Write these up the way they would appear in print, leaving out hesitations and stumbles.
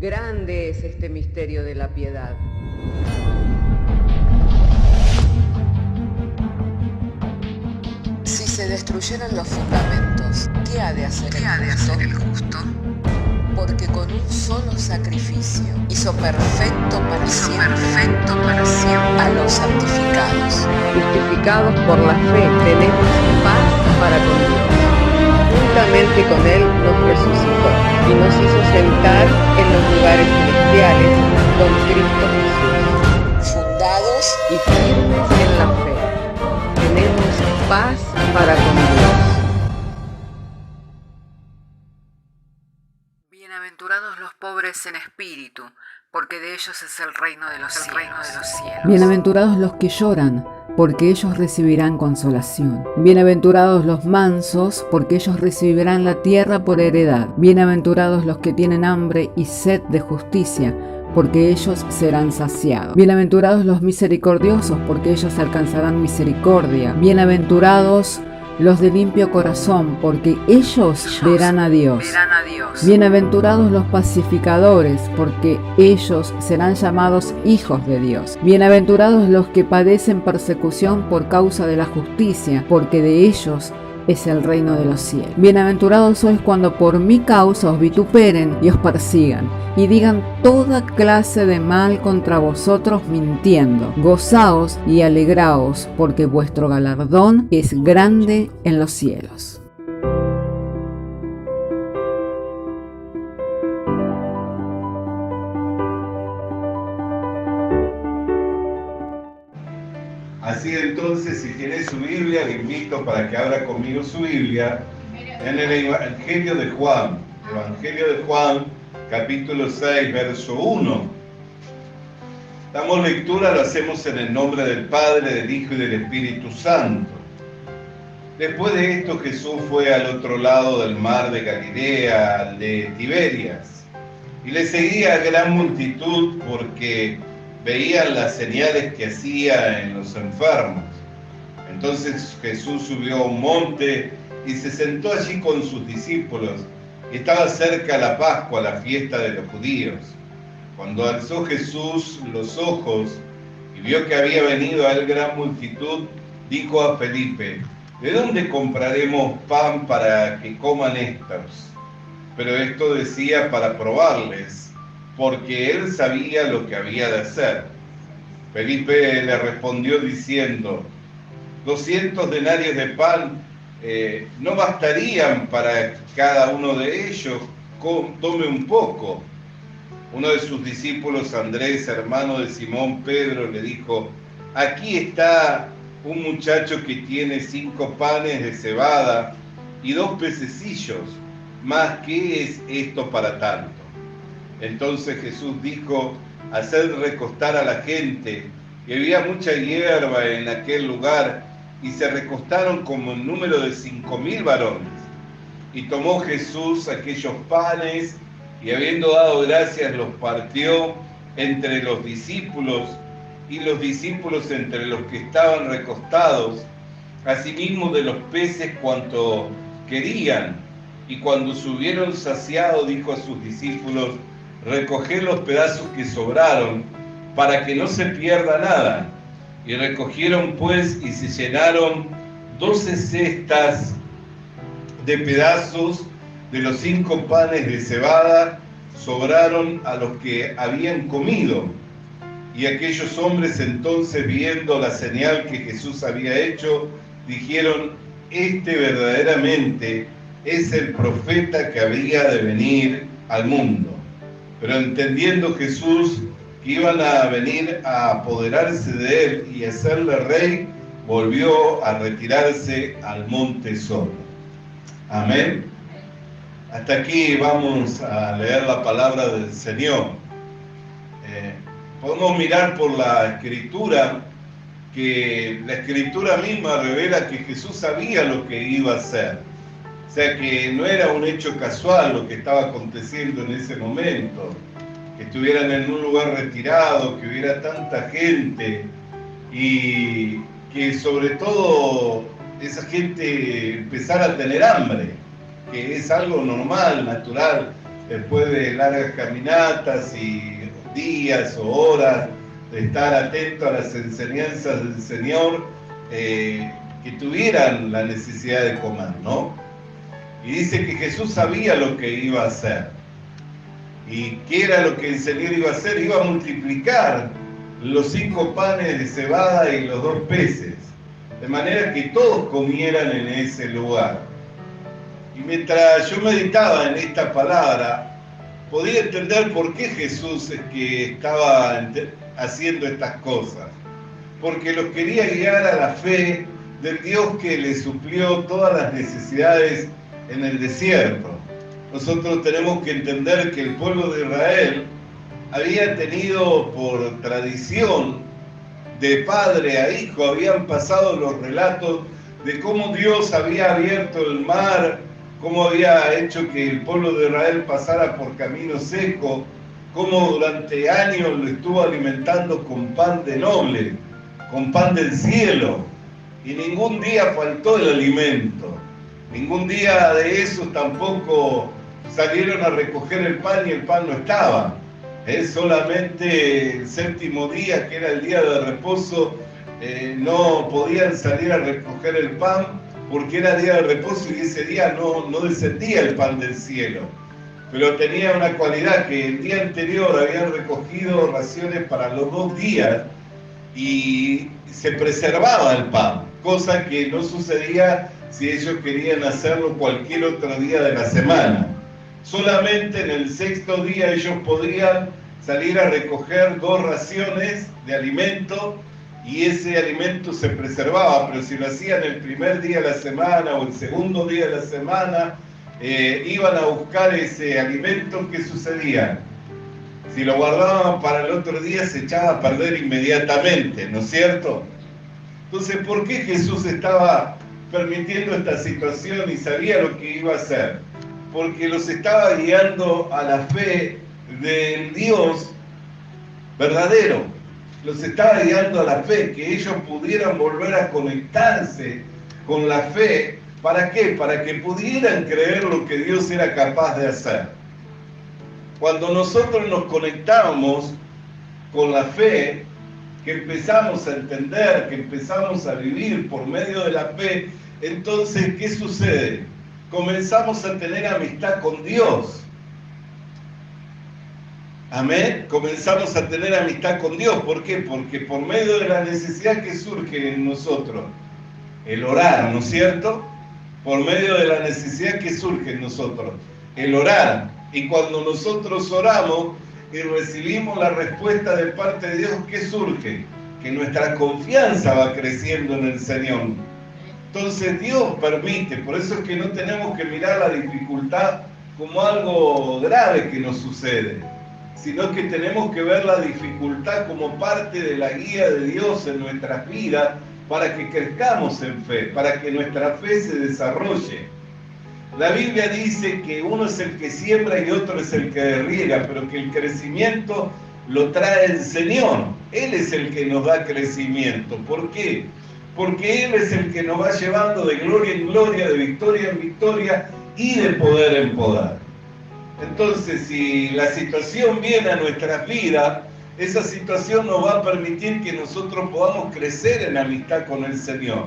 Grande es este misterio de la piedad. Si se destruyeran los fundamentos, ¿qué ha de hacer el justo? Porque con un solo sacrificio hizo perfecto para siempre a los santificados. Justificados por la fe, tenemos paz para con Dios. Juntamente con Él nos resucitó y nos hizo sentar en los lugares celestiales con Cristo Jesús. Fundados Y firmes en la fe, tenemos paz para con Dios. Bienaventurados los pobres en espíritu, porque de ellos es el reino de los cielos. Bienaventurados los que lloran, porque ellos recibirán consolación. Bienaventurados los mansos, porque ellos recibirán la tierra por heredad. Bienaventurados los que tienen hambre y sed de justicia, porque ellos serán saciados. Bienaventurados los misericordiosos, porque ellos alcanzarán misericordia. Bienaventurados los de limpio corazón, porque ellos verán a Dios. Bienaventurados los pacificadores, porque ellos serán llamados hijos de Dios. Bienaventurados los que padecen persecución por causa de la justicia, porque de ellos es el reino de los cielos. Bienaventurados sois cuando por mi causa os vituperen y os persigan, y digan toda clase de mal contra vosotros mintiendo. Gozaos y alegraos, porque vuestro galardón es grande en los cielos. Así entonces, si tiene su Biblia, le invito para que abra conmigo su Biblia en el Evangelio de Juan. Evangelio de Juan, capítulo 6, verso 1. Damos lectura, lo hacemos en el nombre del Padre, del Hijo y del Espíritu Santo. Después de esto, Jesús fue al otro lado del mar de Galilea, al de Tiberias, y le seguía gran multitud porque veían las señales que hacía en los enfermos. Entonces Jesús subió a un monte y se sentó allí con sus discípulos. Estaba cerca la Pascua, la fiesta de los judíos. Cuando alzó Jesús los ojos y vio que había venido a él gran multitud, dijo a Felipe: ¿de dónde compraremos pan para que coman estos? Pero esto decía para probarles, porque él sabía lo que había de hacer. Felipe le respondió diciendo: 200 denarios de pan no bastarían para que cada uno de ellos tome un poco. Uno de sus discípulos, Andrés, hermano de Simón Pedro, le dijo: aquí está un muchacho que tiene 5 panes de cebada y 2 pececillos, mas ¿qué es esto para tanto? Entonces Jesús dijo: haced recostar a la gente. Y había mucha hierba en aquel lugar, y se recostaron como en número de 5.000 varones. Y tomó Jesús aquellos panes, y habiendo dado gracias, los partió entre los discípulos, y los discípulos entre los que estaban recostados, asimismo de los peces cuanto querían. Y cuando se hubieron saciado, dijo a sus discípulos: recoged los pedazos que sobraron, para que no se pierda nada. Y recogieron pues y se llenaron 12 cestas de pedazos de los 5 panes de cebada, sobraron a los que habían comido. Y aquellos hombres entonces, viendo la señal que Jesús había hecho, dijeron: este verdaderamente es el profeta que había de venir al mundo. Pero entendiendo Jesús que iban a venir a apoderarse de él y hacerle rey, volvió a retirarse al monte solo. Amén. Hasta aquí vamos a leer la palabra del Señor. Podemos mirar por la Escritura, que la Escritura misma revela que Jesús sabía lo que iba a hacer. O sea que no era un hecho casual lo que estaba aconteciendo en ese momento, que estuvieran en un lugar retirado, que hubiera tanta gente y que sobre todo esa gente empezara a tener hambre, que es algo normal, natural después de largas caminatas y días o horas de estar atento a las enseñanzas del Señor, que tuvieran la necesidad de comer, ¿no? Y dice que Jesús sabía lo que iba a hacer. ¿Y qué era lo que el Señor iba a hacer? Iba a multiplicar los 5 panes de cebada y los 2 peces, de manera que todos comieran en ese lugar. Y mientras yo meditaba en esta palabra, podía entender por qué Jesús es que estaba haciendo estas cosas. Porque los quería guiar a la fe del Dios que le suplió todas las necesidades en el desierto. Nosotros tenemos que entender que el pueblo de Israel había tenido por tradición, de padre a hijo, habían pasado los relatos de cómo Dios había abierto el mar, cómo había hecho que el pueblo de Israel pasara por camino seco, cómo durante años lo estuvo alimentando con pan de noble, con pan del cielo, y ningún día faltó el alimento. Ningún día de esos tampoco salieron a recoger el pan y el pan no estaba. Solamente el 7º día, que era el día de reposo, no podían salir a recoger el pan porque era día de reposo y ese día no descendía el pan del cielo. Pero tenía una cualidad, que el día anterior habían recogido raciones para los 2 días y se preservaba el pan, cosa que no sucedía si ellos querían hacerlo cualquier otro día de la semana. Solamente en el 6º día ellos podían salir a recoger 2 raciones de alimento y ese alimento se preservaba, pero si lo hacían el primer día de la semana o el segundo día de la semana, iban a buscar ese alimento. ¿Qué sucedía? Si lo guardaban para el otro día se echaba a perder inmediatamente, ¿no es cierto? Entonces, ¿por qué Jesús estaba permitiendo esta situación y sabía lo que iba a hacer? Porque los estaba guiando a la fe del Dios verdadero. Los estaba guiando a la fe, que ellos pudieran volver a conectarse con la fe. ¿Para qué? Para que pudieran creer lo que Dios era capaz de hacer. Cuando nosotros nos conectamos con la fe, que empezamos a entender, que empezamos a vivir por medio de la fe, entonces, ¿qué sucede? Comenzamos a tener amistad con Dios. Amén. Comenzamos a tener amistad con Dios. ¿Por qué? Porque por medio de la necesidad que surge en nosotros, el orar, ¿no es cierto? Por medio de la necesidad que surge en nosotros, el orar. Y cuando nosotros oramos y recibimos la respuesta de parte de Dios, ¿qué surge? Que nuestra confianza va creciendo en el Señor. Entonces Dios permite, por eso es que no tenemos que mirar la dificultad como algo grave que nos sucede, sino que tenemos que ver la dificultad como parte de la guía de Dios en nuestras vidas para que crezcamos en fe, para que nuestra fe se desarrolle. La Biblia dice que uno es el que siembra y otro es el que riega, pero que el crecimiento lo trae el Señor. Él es el que nos da crecimiento. ¿Por qué? Porque Él es el que nos va llevando de gloria en gloria, de victoria en victoria y de poder en poder. Entonces, si la situación viene a nuestras vidas, esa situación nos va a permitir que nosotros podamos crecer en amistad con el Señor.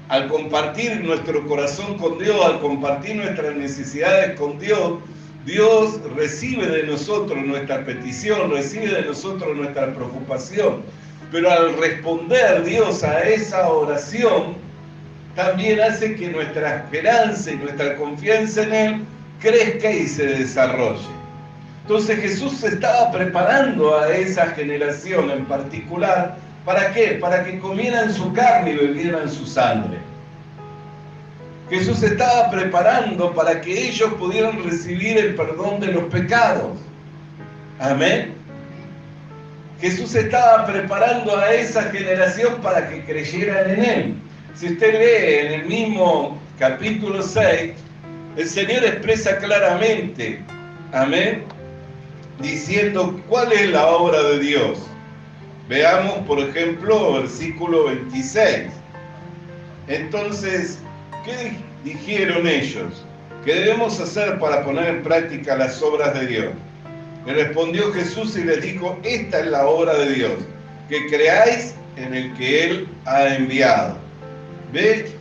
Al compartir nuestro corazón con Dios, al compartir nuestras necesidades con Dios, Dios recibe de nosotros nuestra petición, recibe de nosotros nuestra preocupación. Pero al responder Dios a esa oración, también hace que nuestra esperanza y nuestra confianza en Él crezca y se desarrolle. Entonces Jesús se estaba preparando a esa generación en particular. ¿Para qué? Para que comieran su carne y bebieran su sangre. Jesús se estaba preparando para que ellos pudieran recibir el perdón de los pecados. Amén. Jesús se estaba preparando a esa generación para que creyeran en Él. Si usted lee en el mismo capítulo 6, el Señor expresa claramente, amén, diciendo cuál es la obra de Dios. Veamos, por ejemplo, versículo 26. Entonces, ¿qué dijeron ellos? ¿qué debemos hacer para poner en práctica las obras de Dios? Le respondió Jesús y les dijo, esta es la obra de Dios, que creáis en el que Él ha enviado. ¿Ve?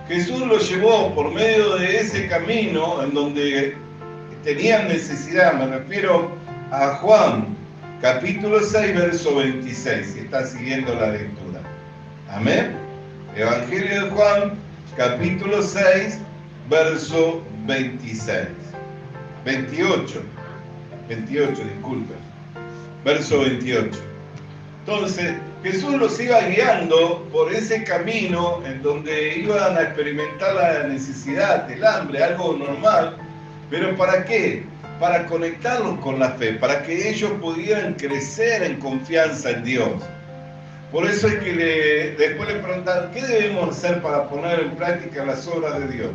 Jesús lo llevó por medio de ese camino en donde tenían necesidad. Me refiero a Juan, capítulo 6, verso 26, si está siguiendo la lectura. Amén. Evangelio de Juan, capítulo 6, verso 28, disculpen. Verso 28. Entonces, Jesús los iba guiando por ese camino en donde iban a experimentar la necesidad, el hambre, algo normal. ¿Pero para qué? Para conectarlos con la fe, para que ellos pudieran crecer en confianza en Dios. Por eso es que después le preguntaron, ¿qué debemos hacer para poner en práctica las obras de Dios?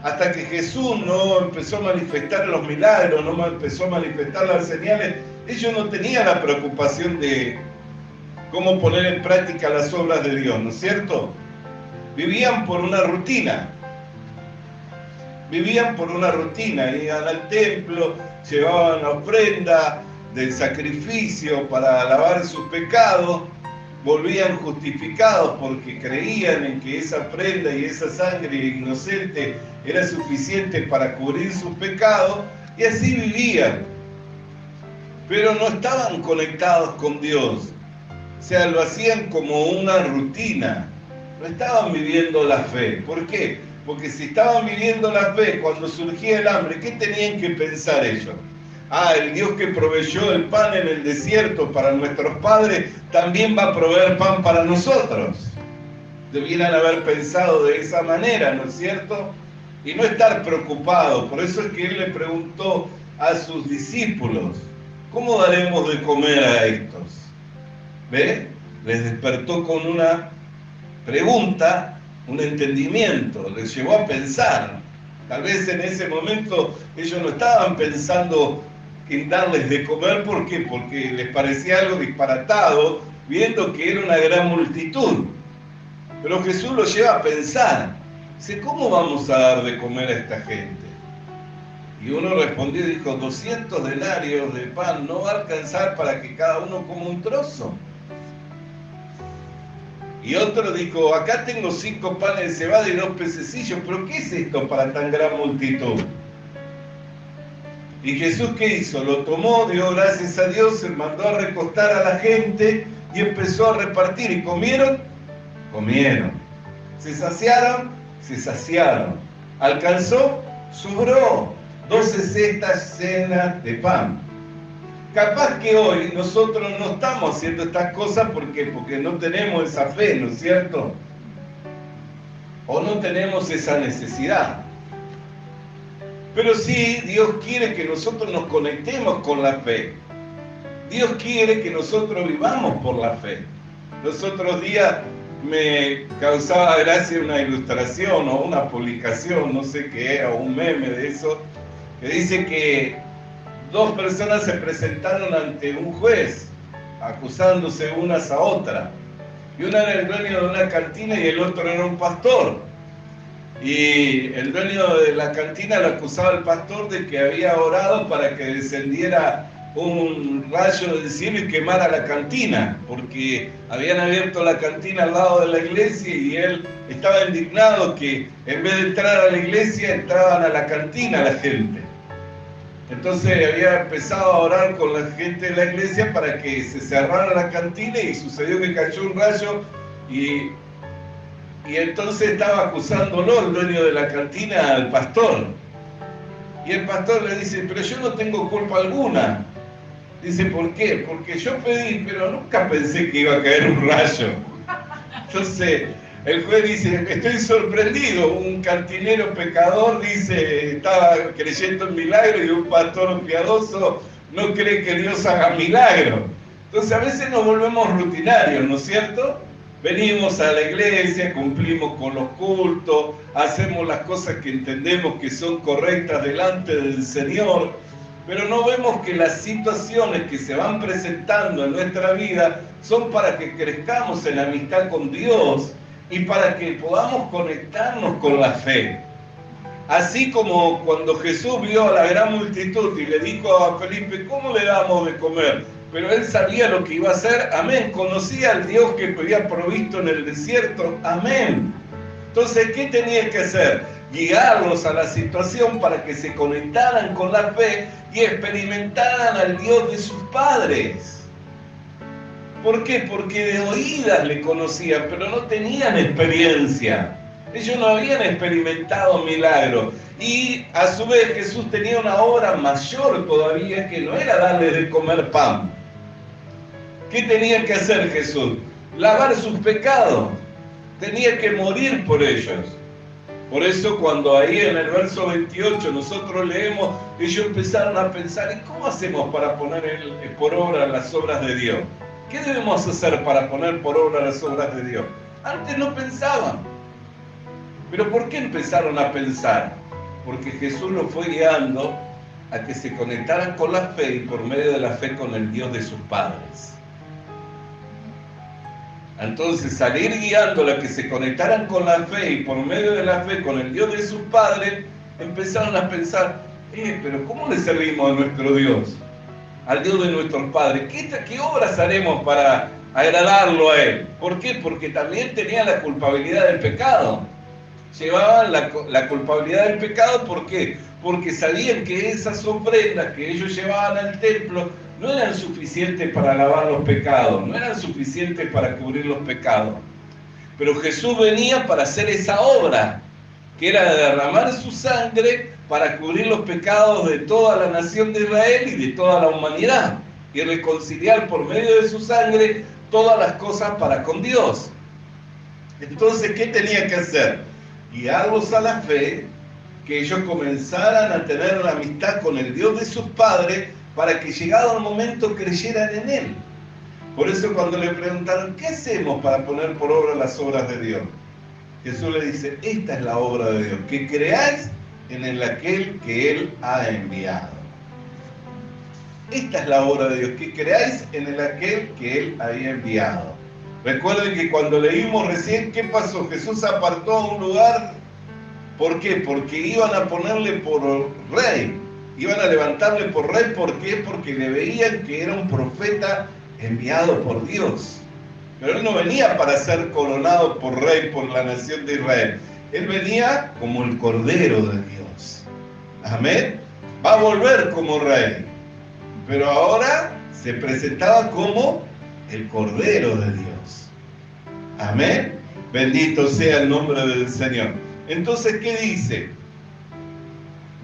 Hasta que Jesús no empezó a manifestar los milagros, no empezó a manifestar las señales, ellos no tenían la preocupación de cómo poner en práctica las obras de Dios, ¿no es cierto? Vivían por una rutina. Iban al templo, llevaban la ofrenda del sacrificio para lavar sus pecados, volvían justificados porque creían en que esa ofrenda y esa sangre inocente era suficiente para cubrir sus pecados, y así vivían. Pero no estaban conectados con Dios, o sea, lo hacían como una rutina, no estaban viviendo la fe. ¿Por qué? Porque si estaban viviendo la fe, cuando surgía el hambre, ¿qué tenían que pensar ellos? El Dios que proveyó el pan en el desierto para nuestros padres, también va a proveer pan para nosotros. Debieran haber pensado de esa manera, ¿no es cierto? Y no estar preocupados. Por eso es que Él le preguntó a sus discípulos, ¿cómo daremos de comer a estos? ¿Ve? Les despertó con una pregunta, un entendimiento, les llevó a pensar. Tal vez en ese momento ellos no estaban pensando en darles de comer. ¿Por qué? Porque les parecía algo disparatado, viendo que era una gran multitud. Pero Jesús los lleva a pensar, dice, ¿cómo vamos a dar de comer a esta gente? Y uno respondió y dijo, 200 denarios de pan no va a alcanzar para que cada uno coma un trozo. Y otro dijo, acá tengo 5 panes de cebada y 2 pececillos, pero ¿qué es esto para tan gran multitud? Y Jesús, ¿qué hizo? Lo tomó, dio gracias a Dios, se mandó a recostar a la gente y empezó a repartir. ¿Y comieron? Comieron. ¿Se saciaron? Se saciaron. ¿Alcanzó? Sobró. 12 cestas llenas de pan. Capaz que hoy nosotros no estamos haciendo estas cosas porque no tenemos esa fe, ¿no es cierto? O no tenemos esa necesidad. Pero sí, Dios quiere que nosotros nos conectemos con la fe. Dios quiere que nosotros vivamos por la fe. Los otros días me causaba gracia una ilustración o una publicación, no sé qué era, o un meme de eso, que dice que 2 personas se presentaron ante un juez, acusándose unas a otras. Y una era el dueño de una cantina y el otro era un pastor. Y el dueño de la cantina le acusaba al pastor de que había orado para que descendiera un rayo del cielo y quemara la cantina, porque habían abierto la cantina al lado de la iglesia y él estaba indignado que en vez de entrar a la iglesia entraban a la cantina la gente. Entonces había empezado a orar con la gente de la iglesia para que se cerrara la cantina y sucedió que cayó un rayo y entonces estaba acusándolo el dueño de la cantina al pastor. Y el pastor le dice, pero yo no tengo culpa alguna. Dice, ¿por qué? Porque yo pedí, pero nunca pensé que iba a caer un rayo. Entonces el juez dice, estoy sorprendido, un cantinero pecador dice, estaba creyendo en milagros y un pastor piadoso no cree que Dios haga milagros. Entonces a veces nos volvemos rutinarios, ¿no es cierto? Venimos a la iglesia, cumplimos con los cultos, hacemos las cosas que entendemos que son correctas delante del Señor, pero no vemos que las situaciones que se van presentando en nuestra vida son para que crezcamos en amistad con Dios y para que podamos conectarnos con la fe. Así como cuando Jesús vio a la gran multitud y le dijo a Felipe, ¿cómo le damos de comer? Pero él sabía lo que iba a hacer, amén. Conocía al Dios que había provisto en el desierto, amén. Entonces, ¿qué tenía que hacer? Guiarlos a la situación para que se conectaran con la fe y experimentaran al Dios de sus padres. ¿Por qué? Porque de oídas le conocían, pero no tenían experiencia. Ellos no habían experimentado milagros. Y a su vez Jesús tenía una obra mayor todavía, que no era darles de comer pan. ¿Qué tenía que hacer Jesús? Lavar sus pecados. Tenía que morir por ellos. Por eso cuando ahí en el verso 28 nosotros leemos, ellos empezaron a pensar, ¿y cómo hacemos para poner por obra las obras de Dios? ¿Qué debemos hacer para poner por obra las obras de Dios? Antes no pensaban. ¿Pero por qué empezaron a pensar? Porque Jesús los fue guiando a que se conectaran con la fe y por medio de la fe con el Dios de sus padres. Entonces, al ir guiándolos a que se conectaran con la fe y por medio de la fe con el Dios de sus padres, empezaron a pensar, pero ¿cómo le servimos a nuestro Dios? Al Dios de nuestros padres. ¿Qué obras haremos para agradarlo a Él? ¿Por qué? Porque también tenía la culpabilidad del pecado. Llevaban la culpabilidad del pecado, ¿por qué? Porque sabían que esas ofrendas que ellos llevaban al templo no eran suficientes para lavar los pecados, no eran suficientes para cubrir los pecados. Pero Jesús venía para hacer esa obra, que era derramar su sangre para cubrir los pecados de toda la nación de Israel y de toda la humanidad, y reconciliar por medio de su sangre todas las cosas para con Dios. Entonces, ¿qué tenía que hacer? Guiarlos a la fe, que ellos comenzaran a tener una amistad con el Dios de sus padres, para que llegado el momento creyeran en Él. Por eso cuando le preguntaron, ¿qué hacemos para poner por obra las obras de Dios? Jesús le dice, esta es la obra de Dios, que creáis en aquel que Él ha enviado. Esta es la obra de Dios, que creáis en aquel que Él había enviado. Recuerden que cuando leímos recién, ¿qué pasó? Jesús apartó a un lugar. ¿Por qué? Porque iban a ponerle por rey. Iban a levantarle por rey. ¿Por qué? Porque le veían que era un profeta enviado por Dios. Pero él no venía para ser coronado por rey por la nación de Israel. Él venía como el Cordero de Dios. Amén. Va a volver como rey. Pero ahora se presentaba como el Cordero de Dios. Amén. Bendito sea el nombre del Señor. Entonces, ¿qué dice?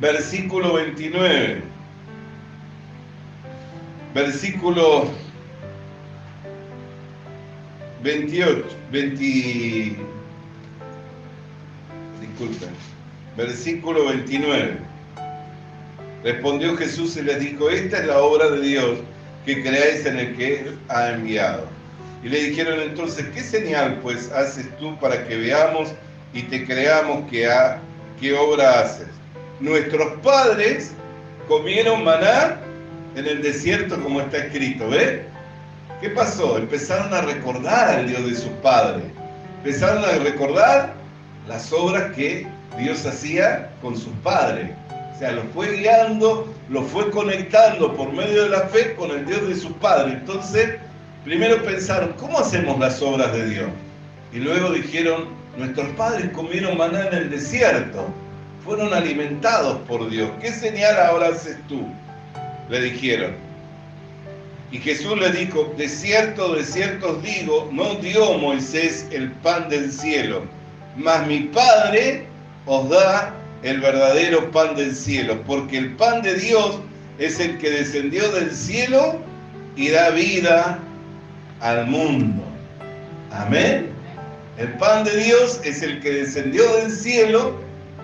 Versículo 29. Versículo 28. Disculpen. Versículo 29. Respondió Jesús y les dijo, esta es la obra de Dios, que creáis en el que Él ha enviado. Y le dijeron entonces, ¿qué señal pues haces tú para que veamos y te creamos qué obra haces? Nuestros padres comieron maná en el desierto, como está escrito, ¿ves? ¿Qué pasó? Empezaron a recordar al Dios de sus padres. Empezaron a recordar las obras que Dios hacía con sus padres. O sea, los fue guiando, los fue conectando por medio de la fe con el Dios de sus padres. Entonces, primero pensaron, ¿cómo hacemos las obras de Dios? Y luego dijeron, nuestros padres comieron maná en el desierto, fueron alimentados por Dios. ¿Qué señal ahora haces tú? Le dijeron. Y Jesús le dijo, de cierto os digo, no dio Moisés el pan del cielo, mas mi Padre os da el verdadero pan del cielo, porque el pan de Dios es el que descendió del cielo y da vida al mundo. Amén. El pan de Dios es el que descendió del cielo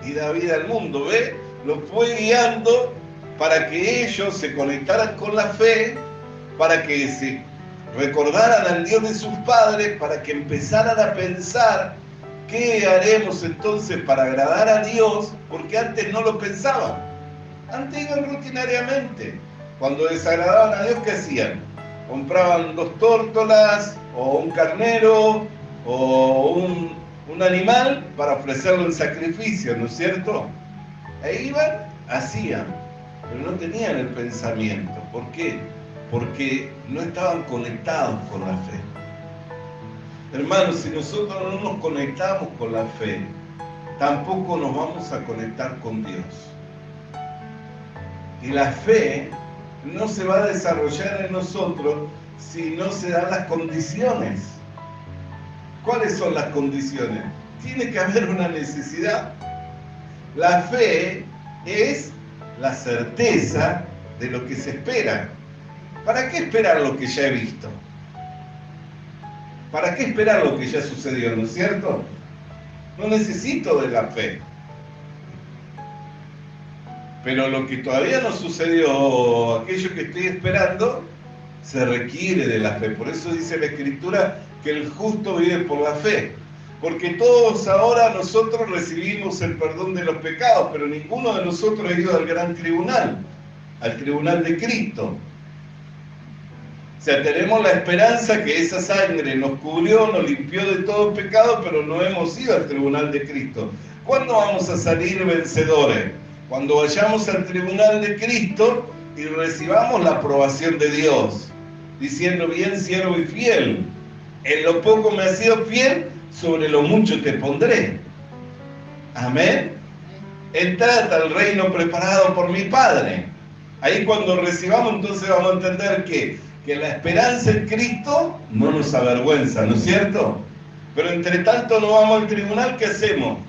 y da vida al mundo. ¿Ve? Lo fue guiando para que ellos se conectaran con la fe, para que se recordaran al Dios de sus padres, para que empezaran a pensar qué haremos entonces para agradar a Dios, porque antes no lo pensaban. Antes iban rutinariamente. Cuando desagradaban a Dios, ¿qué hacían? Compraban 2 tórtolas o un carnero o un animal para ofrecerlo en sacrificio, ¿no es cierto? E iban, hacían, pero no tenían el pensamiento. ¿Por qué? Porque no estaban conectados con la fe. Hermanos, si nosotros no nos conectamos con la fe, tampoco nos vamos a conectar con Dios. Y la fe no se va a desarrollar en nosotros si no se dan las condiciones. ¿Cuáles son las condiciones? Tiene que haber una necesidad. La fe es la certeza de lo que se espera. ¿Para qué esperar lo que ya he visto? ¿Para qué esperar lo que ya sucedió, no es cierto? No necesito de la fe. Pero lo que todavía no sucedió, aquello que estoy esperando, se requiere de la fe. Por eso dice la Escritura que el justo vive por la fe. Porque todos ahora nosotros recibimos el perdón de los pecados, pero ninguno de nosotros ha ido al gran tribunal, al tribunal de Cristo. O sea, tenemos la esperanza que esa sangre nos cubrió, nos limpió de todo pecado, pero no hemos ido al tribunal de Cristo. ¿Cuándo vamos a salir vencedores? Cuando vayamos al tribunal de Cristo y recibamos la aprobación de Dios, diciendo: bien, siervo y fiel, en lo poco me has sido fiel, sobre lo mucho te pondré. Amén. Entrad al reino preparado por mi Padre. Ahí cuando recibamos, entonces vamos a entender que la esperanza en Cristo no nos avergüenza, ¿no es cierto? Pero entre tanto no vamos al tribunal, ¿qué hacemos?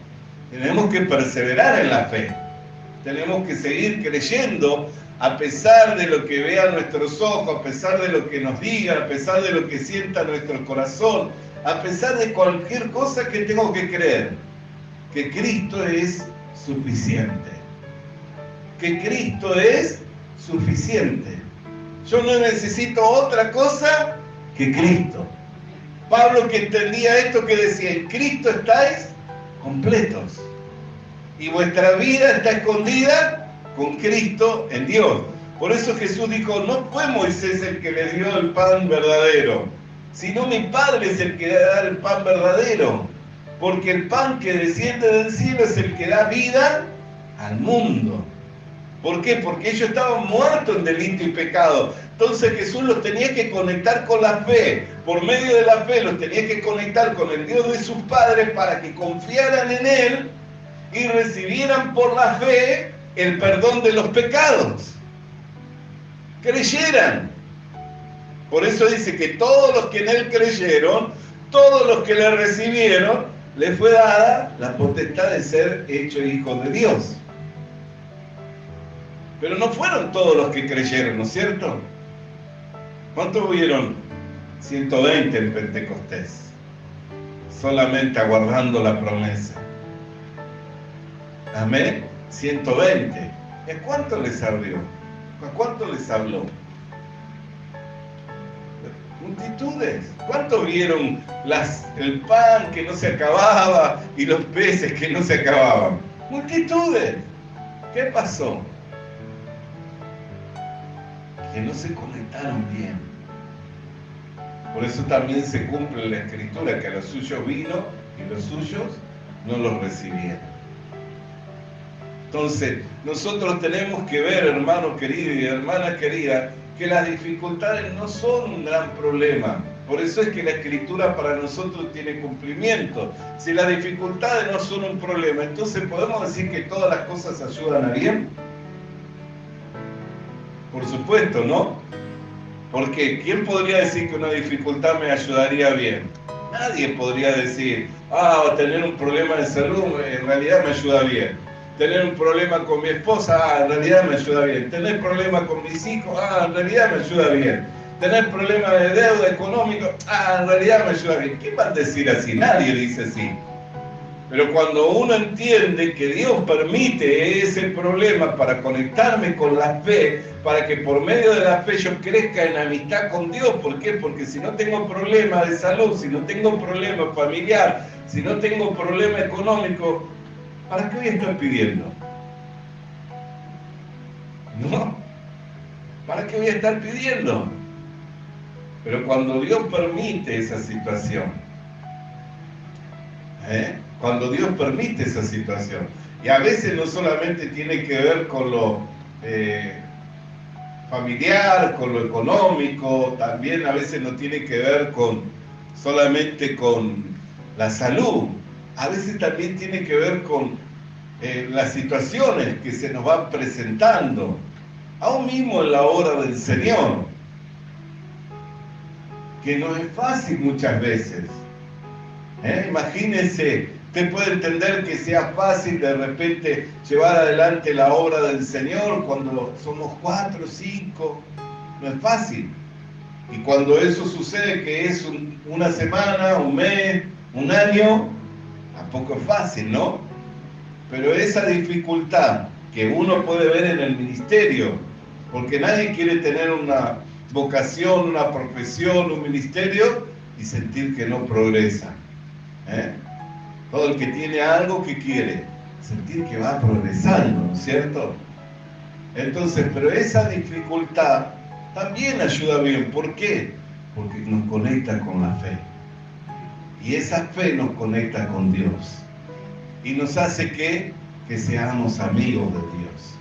Tenemos que perseverar en la fe. Tenemos que seguir creyendo a pesar de lo que vean nuestros ojos, a pesar de lo que nos digan, a pesar de lo que sienta nuestro corazón, a pesar de cualquier cosa que tengo que creer, que Cristo es suficiente. Que Cristo es suficiente. Yo no necesito otra cosa que Cristo. Pablo, que entendía esto, que decía: en Cristo estáis completos. Y vuestra vida está escondida con Cristo en Dios. Por eso Jesús dijo: no fue Moisés el que le dio el pan verdadero, sino mi Padre es el que le da el pan verdadero. Porque el pan que desciende del cielo es el que da vida al mundo. ¿Por qué? Porque ellos estaban muertos en delito y pecado. Entonces Jesús los tenía que conectar con la fe. Por medio de la fe los tenía que conectar con el Dios de sus padres para que confiaran en Él y recibieran por la fe el perdón de los pecados. Creyeran. Por eso dice que todos los que en Él creyeron, todos los que le recibieron, le fue dada la potestad de ser hecho hijo de Dios. Pero no fueron todos los que creyeron, ¿no es cierto? ¿Cuántos hubieron? 120 en Pentecostés, solamente aguardando la promesa. Amén. 120. ¿A cuánto les abrió? ¿A cuánto les habló? Multitudes. ¿Cuántos vieron el pan que no se acababa y los peces que no se acababan? Multitudes. ¿Qué pasó? Que no se conectaron bien. Por eso también se cumple la Escritura, que a los suyos vino y los suyos no los recibieron. Entonces, nosotros tenemos que ver, hermano querido y hermana querida, que las dificultades no son un gran problema. Por eso es que la Escritura para nosotros tiene cumplimiento. Si las dificultades no son un problema, entonces podemos decir que todas las cosas ayudan a bien. Por supuesto, ¿no? Porque ¿quién podría decir que una dificultad me ayudaría bien? Nadie podría decir: tener un problema de salud en realidad me ayuda bien. Tener un problema con mi esposa, en realidad me ayuda bien. Tener problemas con mis hijos, en realidad me ayuda bien. Tener problemas de deuda económica, en realidad me ayuda bien. ¿Quién va a decir así? Nadie dice así. Pero cuando uno entiende que Dios permite ese problema para conectarme con la fe, para que por medio de la fe yo crezca en amistad con Dios. ¿Por qué? Porque si no tengo problema de salud, si no tengo problema familiar, si no tengo problema económico, ¿para qué voy a estar pidiendo? ¿No? ¿Para qué voy a estar pidiendo? Pero cuando Dios permite esa situación, cuando Dios permite esa situación, Y a veces no solamente tiene que ver con lo familiar, con lo económico, también a veces no tiene que ver solamente con la salud, a veces también tiene que ver con las situaciones que se nos van presentando, aún mismo en la obra del Señor, que no es fácil muchas veces. Imagínense, usted puede entender que sea fácil de repente llevar adelante la obra del Señor cuando somos 4 o 5, no es fácil. Y cuando eso sucede, que es una semana, un mes, un año, tampoco es fácil, ¿no? Pero esa dificultad que uno puede ver en el ministerio, porque nadie quiere tener una vocación, una profesión, un ministerio y sentir que no progresa. Todo el que tiene algo que quiere, sentir que va progresando, ¿no es cierto? Entonces, pero esa dificultad también ayuda bien. ¿Por qué? Porque nos conecta con la fe. Y esa fe nos conecta con Dios. Y nos hace que seamos amigos de Dios.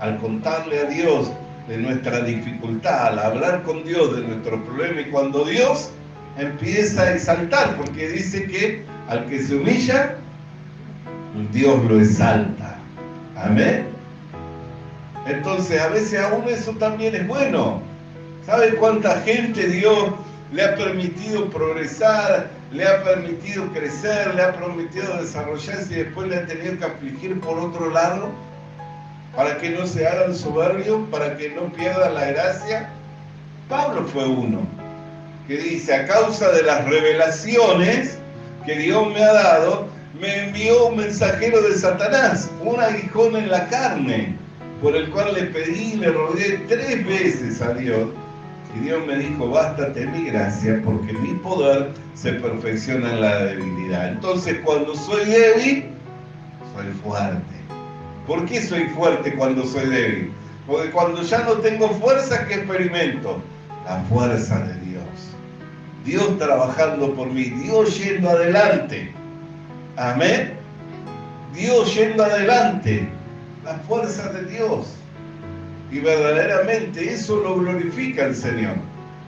Al contarle a Dios de nuestra dificultad, al hablar con Dios de nuestro problema, y cuando Dios empieza a exaltar, porque dice que al que se humilla, Dios lo exalta. Amén. Entonces, a veces aún eso también es bueno. ¿Sabe cuánta gente Dios le ha permitido progresar, le ha permitido crecer, le ha permitido desarrollarse y después le ha tenido que afligir por otro lado? Para que no se hagan soberbios, para que no pierdan la gracia. Pablo fue uno que dice: a causa de las revelaciones que Dios me ha dado, me envió un mensajero de Satanás, un aguijón en la carne, por el cual le pedí y le rogué 3 veces a Dios. Y Dios me dijo: bástate mi gracia, porque mi poder se perfecciona en la debilidad. Entonces, cuando soy débil, soy fuerte. ¿Por qué soy fuerte cuando soy débil? Porque cuando ya no tengo fuerza, ¿qué experimento? La fuerza de Dios. Dios trabajando por mí, Dios yendo adelante. Amén. Dios yendo adelante. La fuerza de Dios. Y verdaderamente eso lo glorifica el Señor.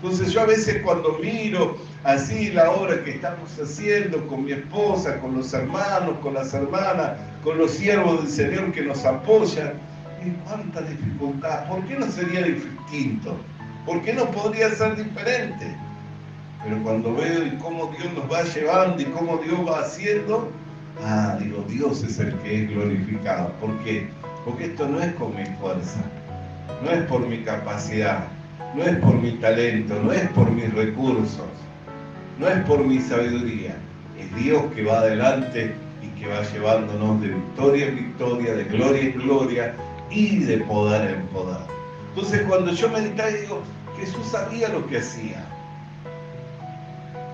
Entonces yo a veces cuando miro así la obra que estamos haciendo con mi esposa, con los hermanos, con las hermanas, con los siervos del Señor que nos apoyan, y cuánta dificultad. ¿Por qué no sería distinto? ¿Por qué no podría ser diferente? Pero cuando veo y cómo Dios nos va llevando y cómo Dios va haciendo, digo, Dios es el que es glorificado. ¿Por qué? Porque esto no es con mi fuerza, no es por mi capacidad, no es por mi talento, no es por mis recursos, no es por mi sabiduría. Es Dios que va adelante y que va llevándonos de victoria en victoria, de gloria en gloria y de poder en poder. Entonces cuando yo meditaba, digo, Jesús sabía lo que hacía.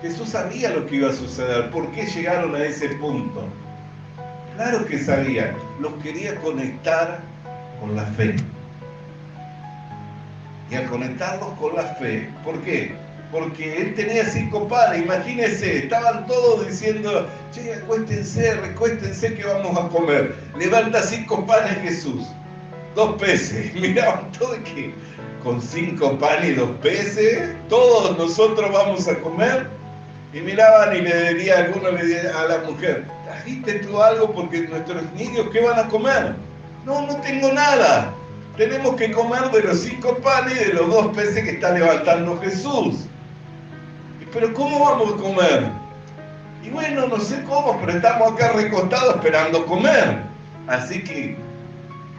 Jesús sabía lo que iba a suceder. ¿Por qué llegaron a ese punto? Claro que sabía. Los quería conectar con la fe. Y al conectarlos con la fe, ¿por qué? Porque él tenía 5 panes, imagínense, estaban todos diciendo: che, recuéstense que vamos a comer. Levanta 5 panes Jesús, 2 peces. Miraban todo que con 5 panes y 2 peces, todos nosotros vamos a comer. Y miraban y alguno le diría a la mujer: ¿trajiste tú algo? Porque nuestros niños, ¿qué van a comer? No tengo nada. Tenemos que comer de los 5 panes y de los 2 peces que está levantando Jesús. ¿Pero cómo vamos a comer? Y bueno, no sé cómo, pero estamos acá recostados esperando comer. Así que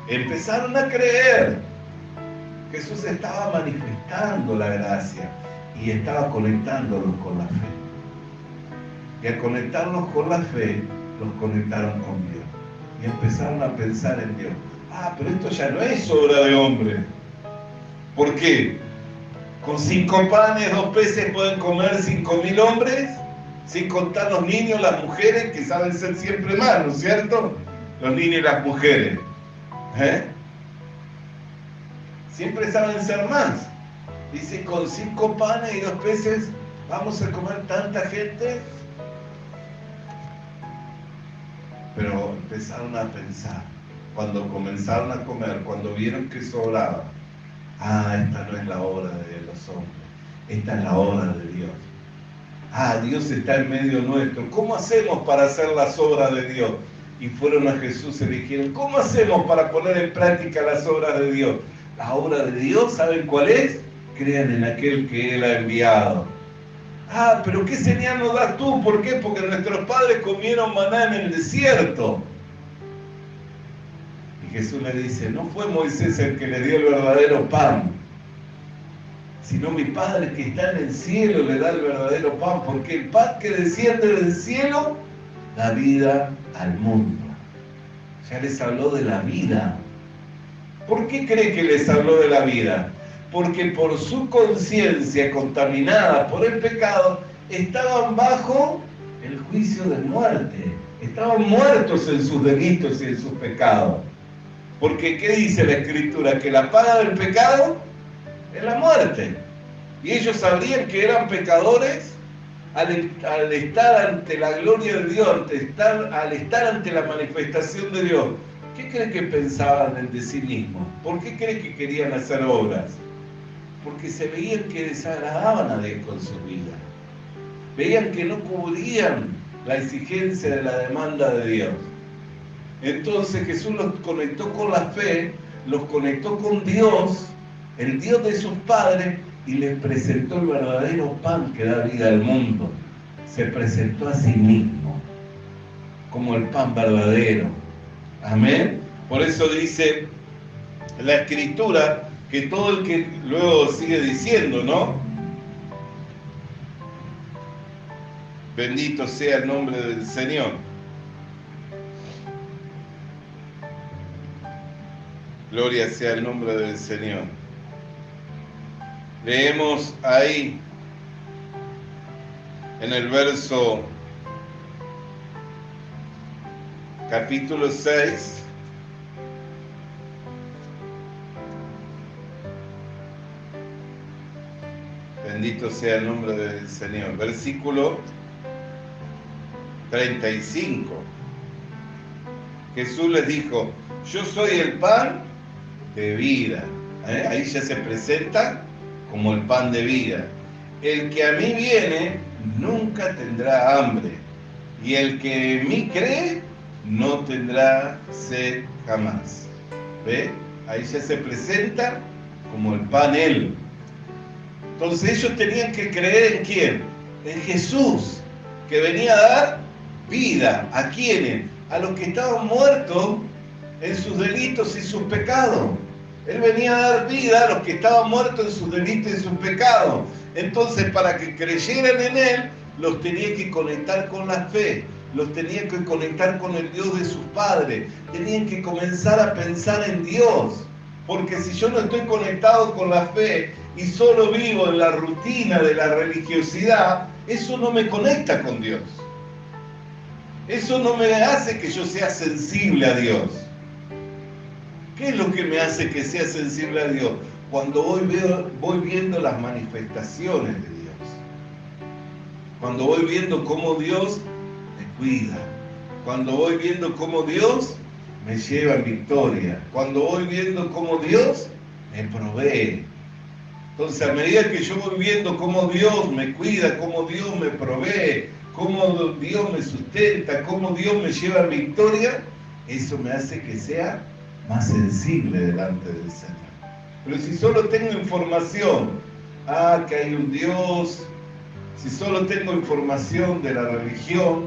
empezaron a creer. Jesús estaba manifestando la gracia y estaba conectándolos con la fe. Y al conectarlos con la fe, los conectaron con Dios. Y empezaron a pensar en Dios. Pero esto ya no es obra de hombre. ¿Por qué? Con 5 panes, 2 peces pueden comer 5.000 hombres, sin contar los niños, las mujeres, que saben ser siempre más, ¿no es cierto? Los niños y las mujeres. Siempre saben ser más. Dice, con 5 panes y 2 peces, ¿vamos a comer tanta gente? Pero empezaron a pensar, cuando comenzaron a comer, cuando vieron que sobraba, esta no es la obra de los hombres, esta es la obra de Dios. Dios está en medio nuestro. ¿Cómo hacemos para hacer las obras de Dios? Y fueron a Jesús y le dijeron, ¿cómo hacemos para poner en práctica las obras de Dios? La obra de Dios, ¿saben cuál es? Crean en aquel que Él ha enviado. Pero ¿qué señal nos das tú? ¿Por qué? Porque nuestros padres comieron maná en el desierto. Y Jesús le dice, no fue Moisés el que le dio el verdadero pan, sino mi Padre que está en el cielo le da el verdadero pan, porque el pan que desciende del cielo da vida al mundo. Ya les habló de la vida. ¿Por qué cree que les habló de la vida? Porque por su conciencia contaminada por el pecado, estaban bajo el juicio de muerte. Estaban muertos en sus delitos y en sus pecados. Porque ¿qué dice la Escritura? Que la paga del pecado es la muerte. Y ellos sabrían que eran pecadores al estar ante la gloria de Dios, al estar ante la manifestación de Dios. ¿Qué cree que pensaban de sí mismos? ¿Por qué cree que querían hacer obras? Porque se veían que desagradaban a Dios con su vida. Veían que no cubrían la exigencia de la demanda de Dios. Entonces Jesús los conectó con la fe, los conectó con Dios, el Dios de sus padres, y les presentó el verdadero pan que da vida al mundo. Se presentó a sí mismo como el pan verdadero. Amén. Por eso dice la Escritura que todo el que luego sigue diciendo, ¿no? Bendito sea el nombre del Señor. Gloria sea el nombre del Señor. Leemos ahí en el verso capítulo 6. Bendito sea el nombre del Señor. Versículo 35. Jesús les dijo, yo soy el pan de vida. Ahí ya se presenta como el pan de vida. El que a mí viene nunca tendrá hambre, y el que en mí cree no tendrá sed jamás. ¿Ve? Ahí ya se presenta como el pan Él. Entonces ellos tenían que creer ¿en quién? En Jesús, que venía a dar vida. ¿A quiénes? A los que estaban muertos en sus delitos y sus pecados. Él venía a dar vida a los que estaban muertos en sus delitos y sus pecados. Entonces, para que creyeran en Él, los tenía que conectar con la fe, los tenía que conectar con el Dios de sus padres, tenían que comenzar a pensar en Dios. Porque si yo no estoy conectado con la fe y solo vivo en la rutina de la religiosidad, eso no me conecta con Dios. Eso no me hace que yo sea sensible a Dios. ¿Qué es lo que me hace que sea sensible a Dios? Cuando voy viendo las manifestaciones de Dios. Cuando voy viendo cómo Dios me cuida. Cuando voy viendo cómo Dios me lleva en victoria. Cuando voy viendo cómo Dios me provee. Entonces, a medida que yo voy viendo cómo Dios me cuida, cómo Dios me provee, cómo Dios me sustenta, cómo Dios me lleva en victoria, eso me hace que sea más sensible delante del Señor. Pero si solo tengo información, que hay un Dios, si solo tengo información de la religión,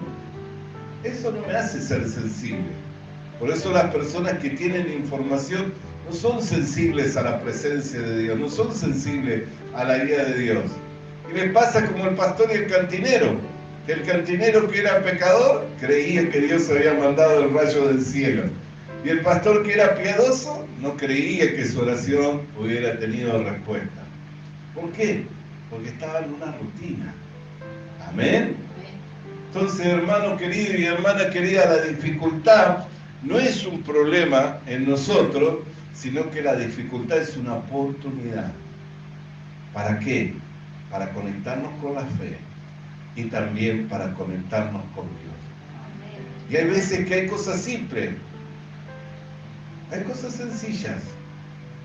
eso no me hace ser sensible. Por eso las personas que tienen información no son sensibles a la presencia de Dios, no son sensibles a la guía de Dios. Y les pasa como el pastor y el cantinero, que el cantinero que era pecador creía que Dios había mandado el rayo del cielo. Y el pastor que era piadoso no creía que su oración hubiera tenido respuesta. ¿Por qué? Porque estaba en una rutina. Amén. Entonces, hermano querido y hermana querida, la dificultad no es un problema en nosotros, sino que la dificultad es una oportunidad. ¿Para qué? Para conectarnos con la fe y también para conectarnos con Dios. Y hay veces que hay cosas simples, hay cosas sencillas.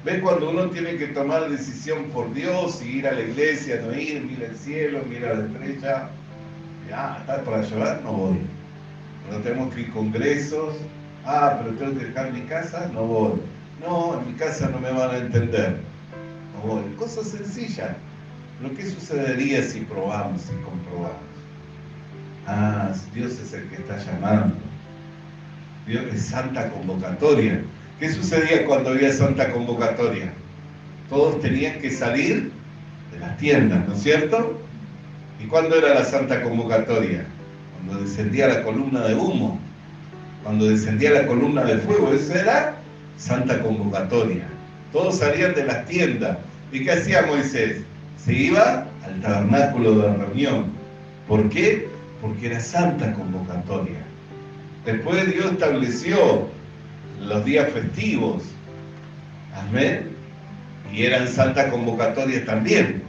¿Ves cuando uno tiene que tomar decisión por Dios y ir a la iglesia, no ir, mira el cielo, mira la estrella? Ya, ¿estás para llorar? No voy. No tenemos que ir a congresos. Pero tengo que dejar mi casa, no voy. No, en mi casa no me van a entender. No voy. Cosas sencillas. Pero ¿qué sucedería si probamos y comprobamos? Dios es el que está llamando. Dios es santa convocatoria. ¿Qué sucedía cuando había santa convocatoria? Todos tenían que salir de las tiendas, ¿no es cierto? ¿Y cuándo era la santa convocatoria? Cuando descendía la columna de humo, cuando descendía la columna de fuego. Eso era santa convocatoria. Todos salían de las tiendas. ¿Y qué hacía Moisés? Se iba al tabernáculo de reunión. ¿Por qué? Porque era santa convocatoria. Después Dios estableció los días festivos. Amén. Y eran santas convocatorias también.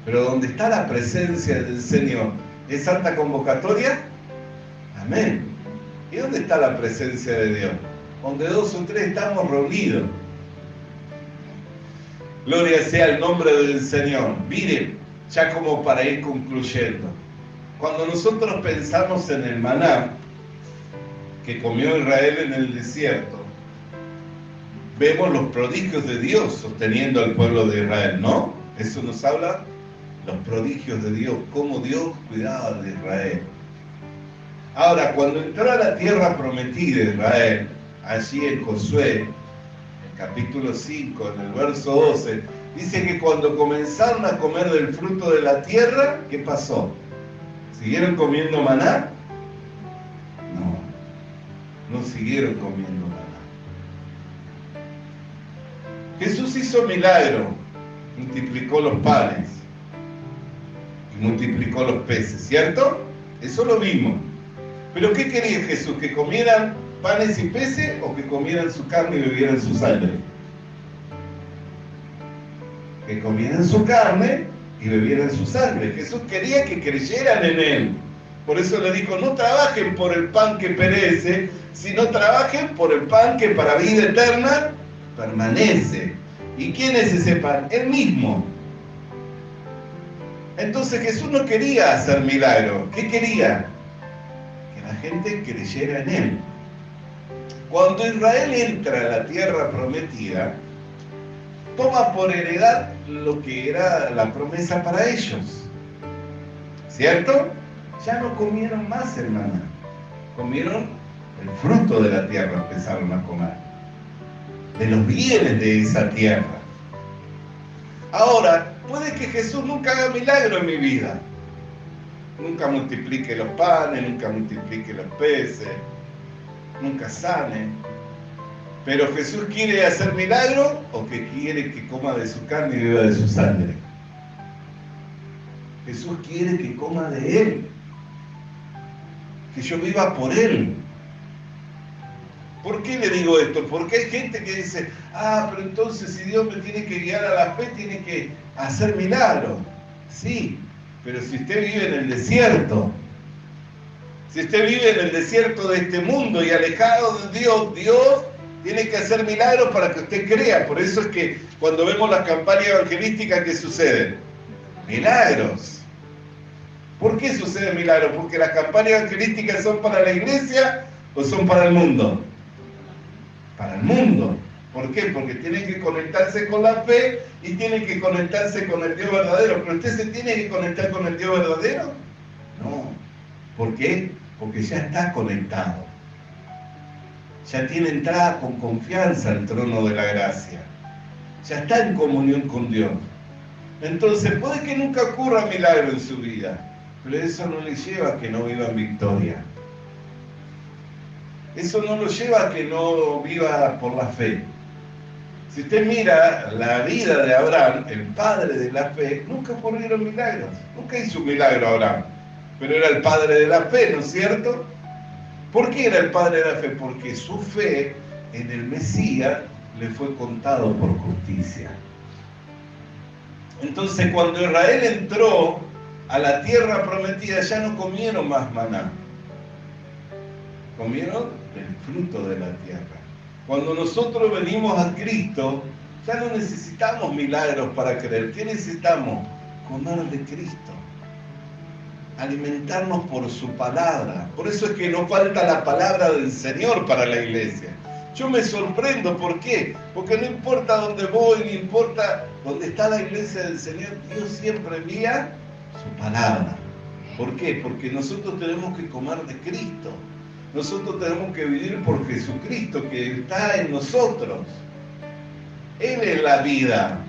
Pero donde está la presencia del Señor, ¿es santa convocatoria? Amén. ¿Y dónde está la presencia de Dios? Donde 2 o 3 estamos reunidos. Gloria sea el nombre del Señor. Miren, ya como para ir concluyendo. Cuando nosotros pensamos en el maná que comió Israel en el desierto, vemos los prodigios de Dios sosteniendo al pueblo de Israel, ¿no? Eso nos habla los prodigios de Dios, cómo Dios cuidaba de Israel. Ahora, cuando entró a la tierra prometida de Israel, allí en Josué, en capítulo 5, en el verso 12, dice que cuando comenzaron a comer del fruto de la tierra, ¿qué pasó? ¿Siguieron comiendo maná? No siguieron comiendo maná. Jesús hizo milagro, multiplicó los panes y multiplicó los peces, ¿cierto? Eso lo vimos. Pero ¿qué quería Jesús? ¿Que comieran panes y peces o que comieran su carne y bebieran su sangre? Que comieran su carne y bebieran su sangre. Jesús quería que creyeran en Él. Por eso le dijo, no trabajen por el pan que perece, sino trabajen por el pan que para vida eterna permanece. ¿Y quién es ese pan? Él mismo. Entonces Jesús no quería hacer milagros. ¿Qué quería? Que la gente creyera en Él. Cuando Israel entra a la tierra prometida, toma por heredad lo que era la promesa para ellos. ¿Cierto? Ya no comieron más el maná. Comieron el fruto de la tierra, empezaron a comer. De los bienes de esa tierra. Ahora, puede que Jesús nunca haga milagro en mi vida. Nunca multiplique los panes, nunca multiplique los peces, nunca sane. Pero Jesús quiere hacer milagro o que quiere que coma de su carne y beba de su sangre. Jesús quiere que coma de Él, que yo viva por Él. ¿Por qué le digo esto? Porque hay gente que dice, pero entonces si Dios me tiene que guiar a la fe, tiene que hacer milagros. Sí, pero si usted vive en el desierto, si usted vive en el desierto de este mundo y alejado de Dios, Dios tiene que hacer milagros para que usted crea. Por eso es que cuando vemos las campañas evangelísticas, ¿qué sucede? Milagros. ¿Por qué suceden milagros? ¿Porque las campañas evangelísticas son para la iglesia o son para el mundo? Para el mundo. ¿Por qué? Porque tienen que conectarse con la fe y tienen que conectarse con el Dios verdadero. ¿Pero usted se tiene que conectar con el Dios verdadero? No. ¿Por qué? Porque ya está conectado. Ya tiene entrada con confianza al trono de la gracia. Ya está en comunión con Dios. Entonces puede que nunca ocurra milagro en su vida, pero eso no le lleva a que no viva en victoria. Eso no lo lleva a que no viva por la fe. Si usted mira la vida de Abraham, el padre de la fe, nunca ocurrieron milagros. Nunca hizo un milagro Abraham, pero era el padre de la fe, ¿no es cierto? ¿Por qué era el padre de la fe? Porque su fe en el Mesías le fue contado por justicia. Entonces cuando Israel entró a la tierra prometida, ya no comieron más maná. comieron del fruto de la tierra. Cuando nosotros venimos a Cristo, ya no necesitamos milagros para creer. ¿Qué necesitamos? Comer de Cristo. Alimentarnos por su palabra. Por eso es que no falta la palabra del Señor para la iglesia. Yo me sorprendo, ¿por qué? Porque no importa dónde voy, no importa dónde está la iglesia del Señor, Dios siempre envía su palabra. ¿Por qué? Porque nosotros tenemos que comer de Cristo. Nosotros tenemos que vivir por Jesucristo que está en nosotros. Él es la vida.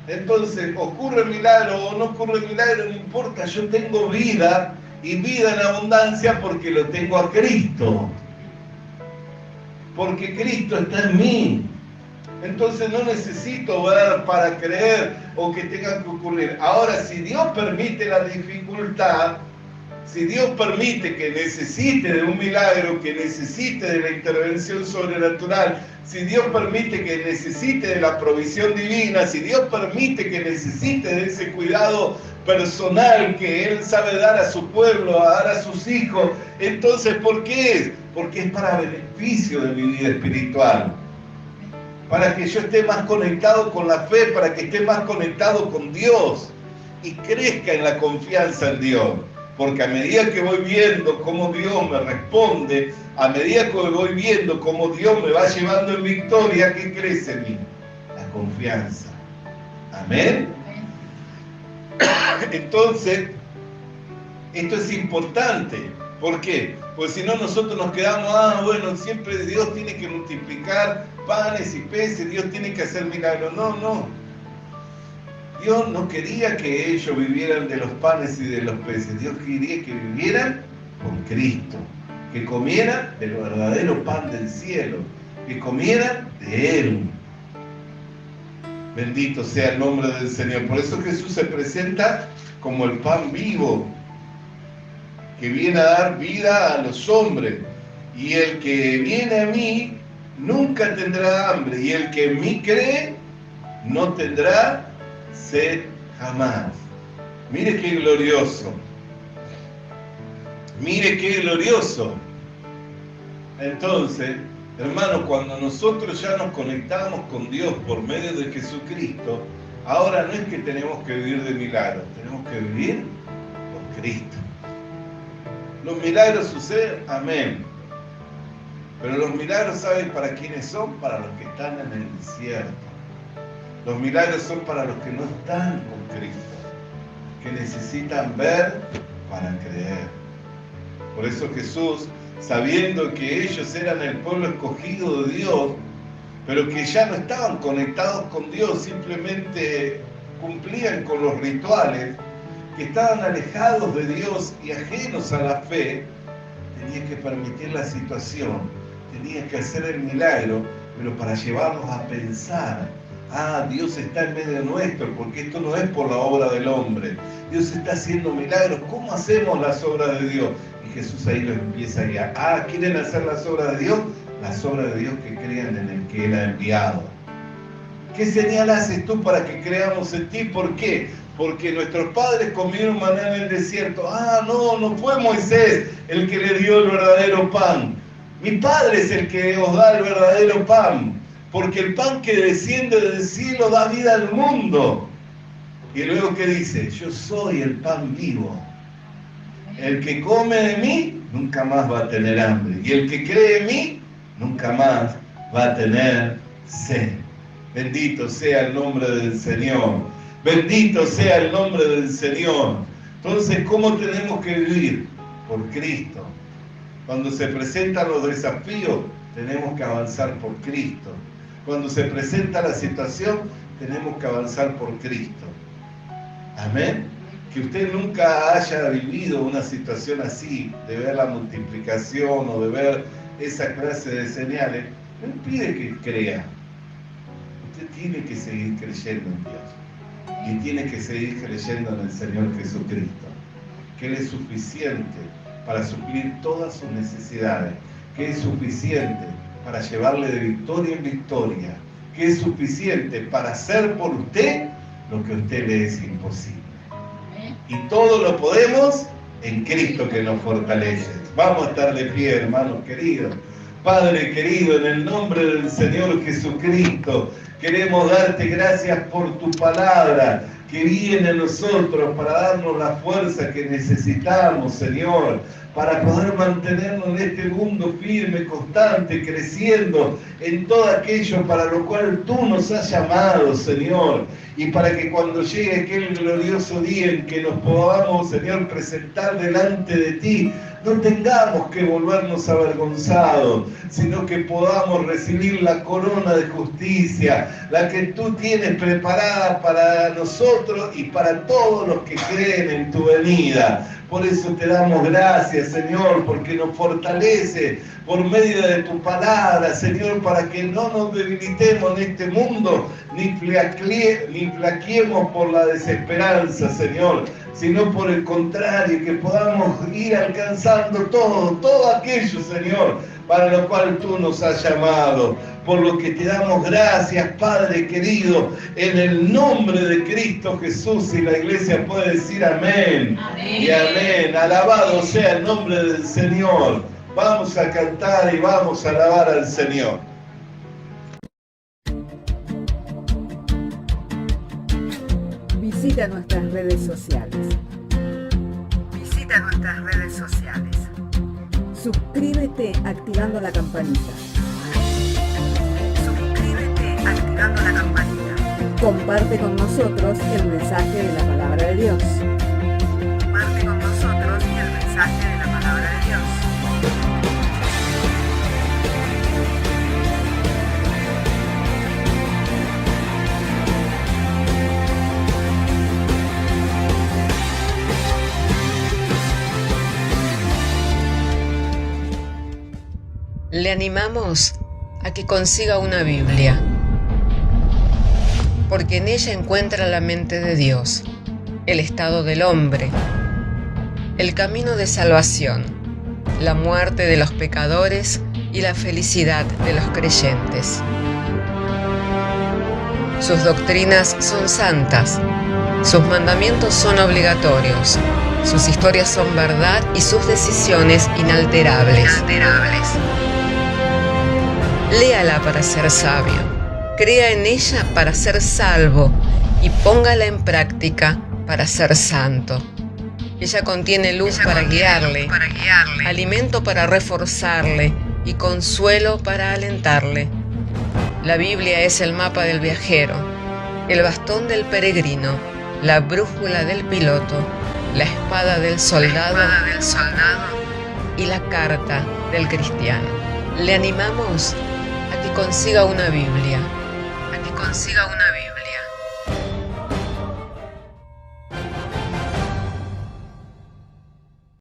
Entonces, ocurre milagro o no ocurre milagro, no importa, yo tengo vida y vida en abundancia porque lo tengo a Cristo. Porque Cristo está en mí. Entonces no necesito ver para creer o que tenga que ocurrir. Ahora, si Dios permite la dificultad, si Dios permite que necesite de un milagro, que necesite de la intervención sobrenatural, si Dios permite que necesite de la provisión divina, si Dios permite que necesite de ese cuidado personal que Él sabe dar a su pueblo, a dar a sus hijos, entonces ¿por qué es? Porque es para beneficio de mi vida espiritual. Para que yo esté más conectado con la fe, para que esté más conectado con Dios y crezca en la confianza en Dios. Porque a medida que voy viendo cómo Dios me responde, a medida que voy viendo cómo Dios me va llevando en victoria, ¿qué crece en mí? La confianza. Amén. Entonces, esto es importante. ¿Por qué? Pues si no nosotros nos quedamos, bueno, siempre Dios tiene que multiplicar panes y peces, Dios tiene que hacer milagros. No. Dios no quería que ellos vivieran de los panes y de los peces. Dios quería que vivieran con Cristo, que comieran del verdadero pan del cielo, que comieran de Él. Bendito sea el nombre del Señor. Por eso Jesús se presenta como el pan vivo, que viene a dar vida a los hombres. Y el que viene a mí nunca tendrá hambre, y el que en mí cree no tendrá sed jamás. Mire qué glorioso. Mire qué glorioso. Entonces, hermano, cuando nosotros ya nos conectamos con Dios por medio de Jesucristo, ahora no es que tenemos que vivir de milagros, tenemos que vivir por Cristo. Los milagros suceden, amén. Pero los milagros, ¿saben para quiénes son? Para los que están en el desierto. Los milagros son para los que no están con Cristo, que necesitan ver para creer. Por eso Jesús, sabiendo que ellos eran el pueblo escogido de Dios, pero que ya no estaban conectados con Dios, simplemente cumplían con los rituales, que estaban alejados de Dios y ajenos a la fe, tenía que permitir la situación, tenía que hacer el milagro, pero para llevarlos a pensar, Dios está en medio nuestro, porque esto no es por la obra del hombre. Dios está haciendo milagros. ¿Cómo hacemos las obras de Dios? Y Jesús ahí los empieza a guiar. ¿Quieren hacer las obras de Dios? Las obras de Dios que crean en el que Él ha enviado. ¿Qué señal haces tú para que creamos en ti? ¿Por qué? Porque nuestros padres comieron maná en el desierto. No fue Moisés el que le dio el verdadero pan. Mi Padre es el que os da el verdadero pan. Porque el pan que desciende del cielo da vida al mundo. Y luego, ¿qué dice? Yo soy el pan vivo. El que come de mí nunca más va a tener hambre. Y el que cree en mí nunca más va a tener sed. Bendito sea el nombre del Señor. Bendito sea el nombre del Señor. Entonces, ¿cómo tenemos que vivir? Por Cristo. Cuando se presentan los desafíos, tenemos que avanzar por Cristo. Cuando se presenta la situación, tenemos que avanzar por Cristo. Amén. Que usted nunca haya vivido una situación así, de ver la multiplicación o de ver esa clase de señales, no impide que crea. Usted tiene que seguir creyendo en Dios. Y tiene que seguir creyendo en el Señor Jesucristo. Que Él es suficiente para suplir todas sus necesidades. Que es suficiente para llevarle de victoria en victoria, que es suficiente para hacer por usted lo que a usted le es imposible. Y todo lo podemos en Cristo que nos fortalece. Vamos a estar de pie, hermanos queridos. Padre querido, en el nombre del Señor Jesucristo, queremos darte gracias por tu palabra que viene a nosotros para darnos la fuerza que necesitamos, Señor, para poder mantenernos en este mundo firme, constante, creciendo en todo aquello para lo cual tú nos has llamado, Señor, y para que cuando llegue aquel glorioso día en que nos podamos, Señor, presentar delante de ti, no tengamos que volvernos avergonzados, sino que podamos recibir la corona de justicia, la que tú tienes preparada para nosotros y para todos los que creen en tu venida. Por eso te damos gracias, Señor, porque nos fortalece por medio de tu palabra, Señor, para que no nos debilitemos en este mundo, ni flaqueemos por la desesperanza, Señor, sino por el contrario, que podamos ir alcanzando todo aquello, Señor, para lo cual tú nos has llamado. Por lo que te damos gracias, Padre querido, en el nombre de Cristo Jesús, y la iglesia puede decir amén. Amén. Y amén. Alabado sea el nombre del Señor. Vamos a cantar y vamos a alabar al Señor. Visita nuestras redes sociales. Suscríbete activando la campanita. Comparte con nosotros el mensaje de la palabra de Dios. Le animamos a que consiga una Biblia, porque en ella encuentra la mente de Dios, el estado del hombre, el camino de salvación, la muerte de los pecadores y la felicidad de los creyentes. Sus doctrinas son santas, sus mandamientos son obligatorios, sus historias son verdad y sus decisiones inalterables. Léala para ser sabio, crea en ella para ser salvo y póngala en práctica para ser santo. Ella contiene luz para guiarle, alimento para reforzarle y consuelo para alentarle. La Biblia es el mapa del viajero, el bastón del peregrino, la brújula del piloto, la espada del soldado y la carta del cristiano. Le animamos a que consiga una Biblia,